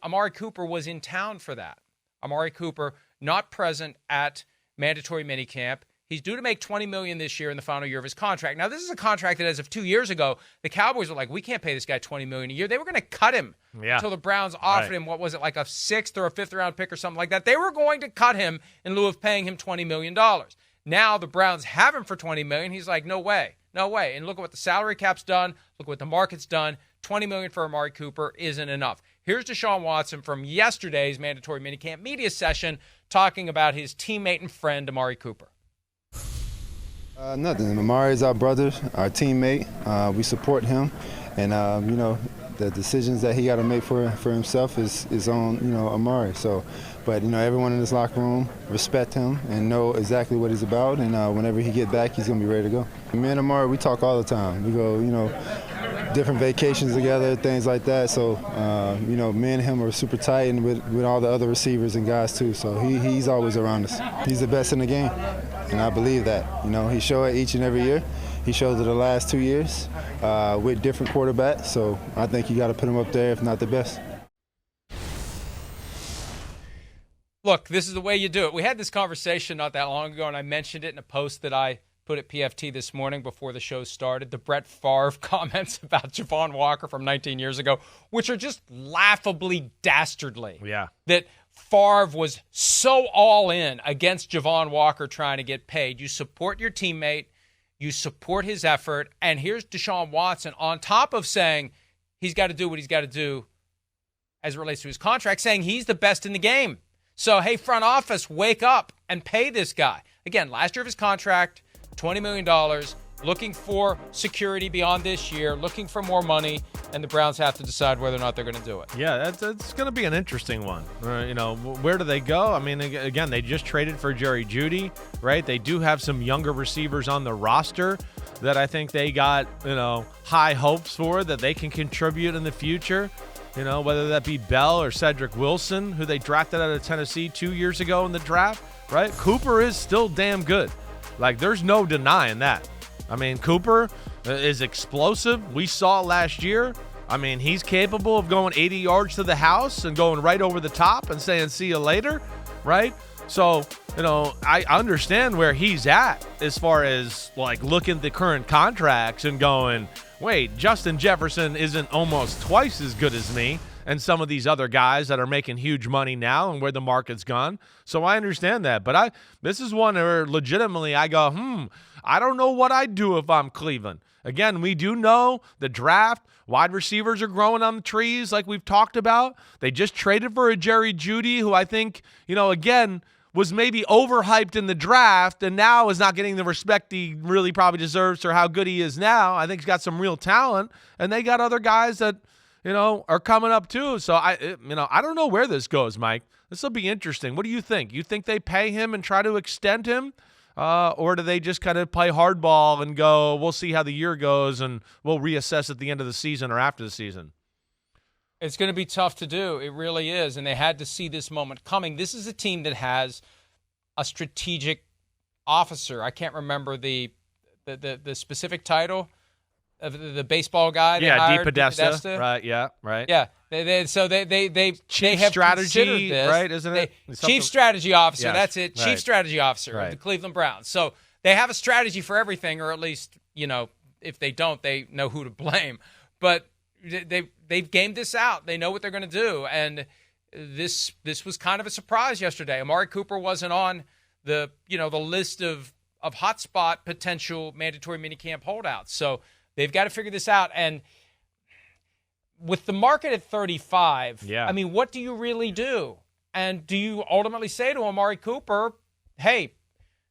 Amari Cooper was in town for that. Amari Cooper not present at mandatory minicamp. He's due to make $20 million this year in the final year of his contract. Now, this is a contract that as of 2 years ago, the Cowboys were like, we can't pay this guy $20 million a year. They were going to cut him until the Browns offered him, what was it, like a 6th or a 5th-round pick or something like that. They were going to cut him in lieu of paying him $20 million. Now the Browns have him for $20 million. He's like, no way, no way. And look at what the salary cap's done. Look what the market's done. $20 million for Amari Cooper isn't enough. Here's Deshaun Watson from yesterday's mandatory minicamp media session talking about his teammate and friend, Amari Cooper. Nothing. Amari is our brother, our teammate. We support him, and the decisions that he got to make for himself is on Amari. So, but everyone in this locker room respect him and know exactly what he's about. And whenever he get back, he's gonna be ready to go. Me and Amari, we talk all the time. We go, different vacations together, things like that. So, me and him are super tight, and with all the other receivers and guys too. So he's always around us. He's the best in the game, and I believe that. He shows it each and every year. He shows it the last 2 years with different quarterbacks. So I think you got to put him up there, if not the best. Look, this is the way you do it. We had this conversation not that long ago, and I mentioned it in a post that I put at PFT this morning before the show started. The Brett Favre comments about Javon Walker from 19 years ago, which are just laughably dastardly. Yeah. That Favre was so all in against Javon Walker trying to get paid. You support your teammate. You support his effort. And here's Deshaun Watson on top of saying he's got to do what he's got to do as it relates to his contract, saying he's the best in the game. So, hey, front office, wake up and pay this guy. Again, last year of his contract, $20 million, looking for security beyond this year, looking for more money, and the Browns have to decide whether or not they're going to do it. Yeah, that's going to be an interesting one. Where do they go? I mean, again, they just traded for Jerry Jeudy, right? They do have some younger receivers on the roster that I think they got, high hopes for, that they can contribute in the future. Whether that be Bell or Cedric Wilson, who they drafted out of Tennessee 2 years ago in the draft, right? Cooper is still damn good. Like, there's no denying that. I mean, Cooper is explosive. We saw last year. I mean, he's capable of going 80 yards to the house and going right over the top and saying, see you later, right? So, I understand where he's at as far as, looking at the current contracts and going, wait, Justin Jefferson isn't almost twice as good as me and some of these other guys that are making huge money now and where the market's gone. So I understand that. But this is one where legitimately I go, I don't know what I'd do if I'm Cleveland. Again, we do know the draft, wide receivers are growing on the trees like we've talked about. They just traded for a Jerry Jeudy who I think, again, was maybe overhyped in the draft and now is not getting the respect he really probably deserves for how good he is now. I think he's got some real talent, and they got other guys that, are coming up too. So I don't know where this goes, Mike. This will be interesting. What do you think? You think they pay him and try to extend him? Or do they just kind of play hardball and go, we'll see how the year goes and we'll reassess at the end of the season or after the season? It's going to be tough to do. It really is. And they had to see this moment coming. This is a team that has a strategic officer. I can't remember the specific title of the baseball guy. Yeah, DePodesta. Right. Yeah. Right. Yeah. They have strategy, this. Right? Isn't it? Chief strategy officer. Yes, That's it. right. Chief strategy officer of the Cleveland Browns. So they have a strategy for everything, or at least, if they don't, they know who to blame. But they've gamed this out. They know what they're going to do. And this was kind of a surprise yesterday. Amari Cooper wasn't on the list of hotspot potential mandatory minicamp holdouts. So they've got to figure this out. And with the market at 35, I mean, what do you really do? And do you ultimately say to Amari Cooper, hey,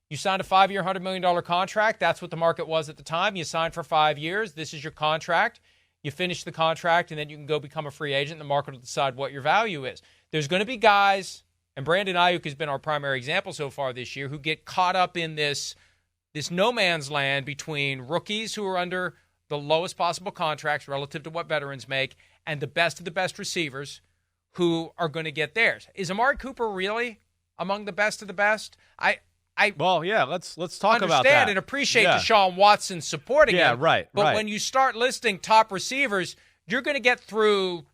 you signed a 5-year, $100 million contract. That's what the market was at the time. You signed for 5 years. This is your contract. You finish the contract, and then you can go become a free agent. The market will decide what your value is. There's going to be guys, and Brandon Ayuk has been our primary example so far this year, who get caught up in this no man's land between rookies who are under the lowest possible contracts relative to what veterans make and the best of the best receivers who are going to get theirs. Is Amari Cooper really among the best of the best? Let's talk about that. Understand and appreciate Deshaun Watson supporting him. Right. But when you start listing top receivers, you're going to get through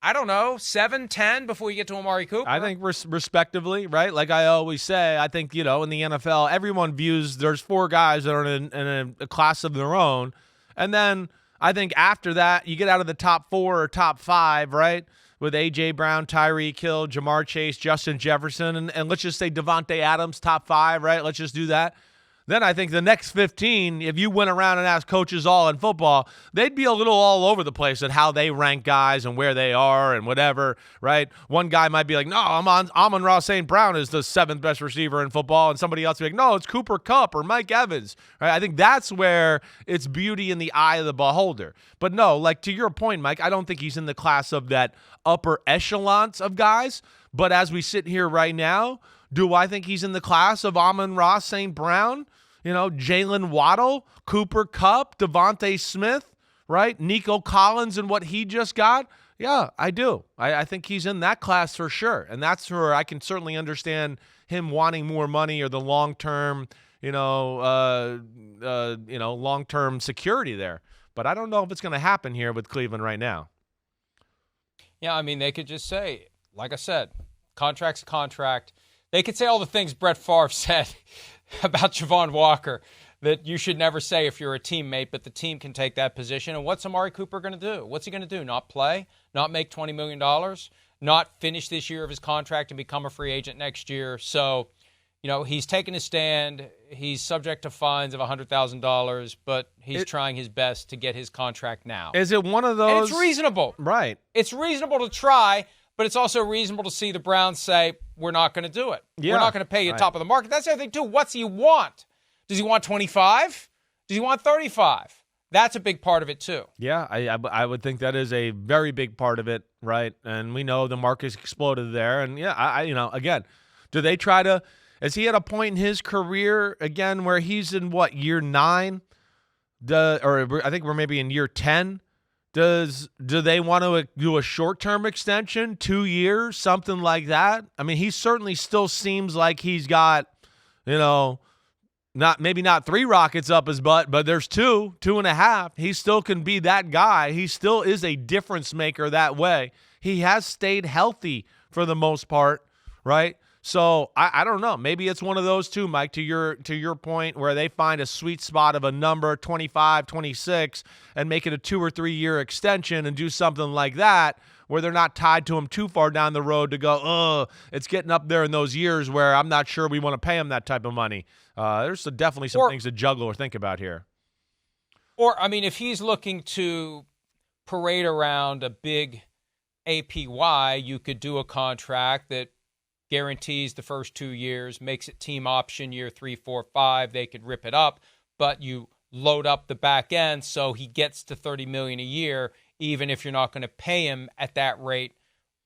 I don't know, 7, 10 before you get to Amari Cooper. I think respectively, right? Like I always say, I think, in the NFL, everyone views there's 4 guys that are in a class of their own. And then I think after that, you get out of the top 4 or top 5, right? With A.J. Brown, Tyreek Hill, Jamar Chase, Justin Jefferson, and let's just say Devontae Adams, top 5, right? Let's just do that. Then I think the next 15, if you went around and asked coaches all in football, they'd be a little all over the place at how they rank guys and where they are and whatever, right? One guy might be like, no, Amon-Ra St. Brown is the 7th best receiver in football, and somebody else would be like, no, it's Cooper Kupp or Mike Evans, right? I think that's where it's beauty in the eye of the beholder. But no, like to your point, Mike, I don't think he's in the class of that upper echelons of guys, but as we sit here right now, do I think he's in the class of Amon-Ra St. Brown? Jalen Waddle, Cooper Kupp, Devontae Smith, right? Nico Collins and what he just got. Yeah, I do. I think he's in that class for sure. And that's where I can certainly understand him wanting more money or the long-term, long-term security there. But I don't know if it's going to happen here with Cleveland right now. Yeah, I mean, they could just say, like I said, contract's a contract. They could say all the things Brett Favre said about Javon Walker that you should never say if you're a teammate, but the team can take that position. And what's Amari Cooper going to do? What's he going to do? Not play? Not make $20 million? Not finish this year of his contract and become a free agent next year? So, he's taking a stand. He's subject to fines of $100,000, but he's trying his best to get his contract now. Is it one of those? And it's reasonable. Right. It's reasonable to try, but it's also reasonable to see the Browns say, we're not going to do it. Yeah, we're not going to pay you top of the market. That's the other thing, too. What's he want? Does he want 25? Does he want 35? That's a big part of it, too. Yeah, I would think that is a very big part of it, right? And we know the market's exploded there. And, yeah, again, do they try to – is he at a point in his career, again, where he's in, year 9? Or I think we're maybe in year 10. Do they want to do a short-term extension, 2 years, something like that? I mean, he certainly still seems like he's got, not 3 rockets up his butt, but there's 2.5. He still can be that guy. He still is a difference maker that way. He has stayed healthy for the most part, right? So I don't know. Maybe it's one of those two, Mike, to your point, where they find a sweet spot of a number 25, 26 and make it a 2 or 3 year extension and do something like that where they're not tied to him too far down the road to go, it's getting up there in those years where I'm not sure we want to pay him that type of money. There's definitely some things to juggle or think about here. Or, I mean, if he's looking to parade around a big APY, you could do a contract that guarantees the first 2 years, makes it team option year 3, 4, 5. They could rip it up, but you load up the back end so he gets to $30 million a year, even if you're not going to pay him at that rate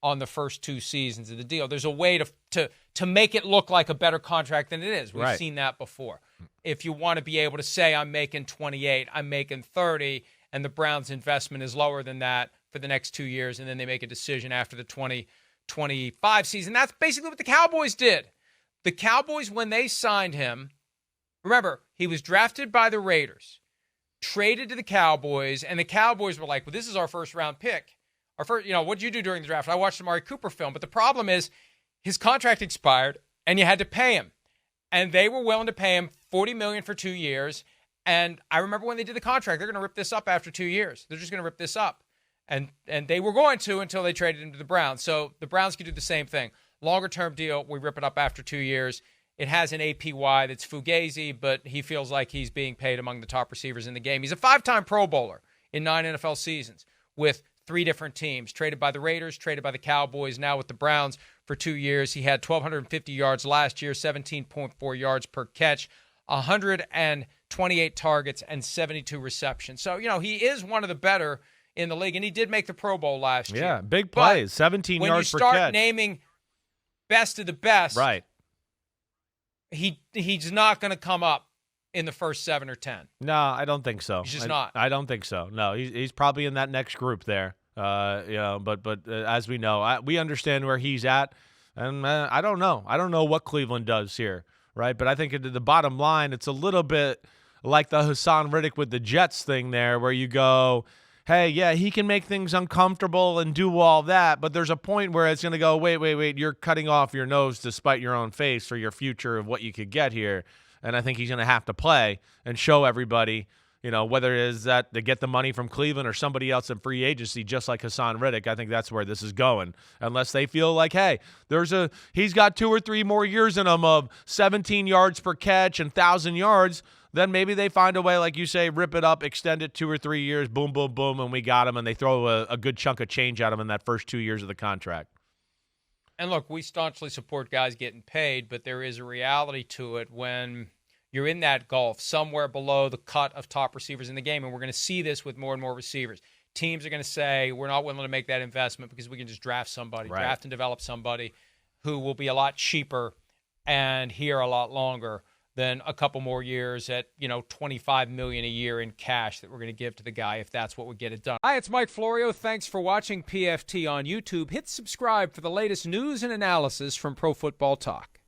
on the first 2 seasons of the deal. There's a way to make it look like a better contract than it is. We've seen that before. If you want to be able to say, I'm making 28, I'm making 30, and the Browns' investment is lower than that for the next 2 years, and then they make a decision after the 2025 season. That's basically what the Cowboys did. The Cowboys, when they signed him, remember, he was drafted by the Raiders, traded to the Cowboys, and the Cowboys were like, well, this is our first-round pick. Our first, what'd you do during the draft? I watched the Amari Cooper film, but the problem is his contract expired, and you had to pay him. And they were willing to pay him $40 million for 2 years. And I remember when they did the contract, they're going to rip this up after 2 years. They're just going to rip this up. And they were going to until they traded him to the Browns. So the Browns could do the same thing. Longer-term deal, we rip it up after 2 years. It has an APY that's fugazi, but he feels like he's being paid among the top receivers in the game. He's a 5-time Pro Bowler in 9 NFL seasons with 3 different teams, traded by the Raiders, traded by the Cowboys, now with the Browns for 2 years. He had 1,250 yards last year, 17.4 yards per catch, 128 targets, and 72 receptions. So, he is one of the better in the league, and he did make the Pro Bowl last year. Yeah, big plays, 17 yards per catch. When you start naming best of the best, right, he's not going to come up in the first 7 or 10. No, I don't think so. He's just not. I don't think so. No, he's probably in that next group there. But as we know, we understand where he's at, and I don't know. I don't know what Cleveland does here, right? But I think at the bottom line, it's a little bit like the Hassan Riddick with the Jets thing there, where you go, hey, yeah, he can make things uncomfortable and do all that, but there's a point where it's going to go, wait, you're cutting off your nose to spite your own face for your future of what you could get here. And I think he's going to have to play and show everybody, whether it is that to get the money from Cleveland or somebody else in free agency, just like Hassan Reddick. I think that's where this is going. Unless they feel like, hey, he's got 2 or 3 more years in him of 17 yards per catch and 1,000 yards, then maybe they find a way, like you say, rip it up, extend it 2 or 3 years, boom, boom, boom, and we got him, and they throw a good chunk of change at him in that first 2 years of the contract. And look, we staunchly support guys getting paid, but there is a reality to it when you're in that gulf somewhere below the cut of top receivers in the game, and we're going to see this with more and more receivers. Teams are going to say, we're not willing to make that investment because we can just draft somebody, draft and develop somebody who will be a lot cheaper and here a lot longer than a couple more years at, $25 million a year in cash that we're going to give to the guy if that's what would get it done. Hi, it's Mike Florio. Thanks for watching PFT on YouTube. Hit subscribe for the latest news and analysis from Pro Football Talk.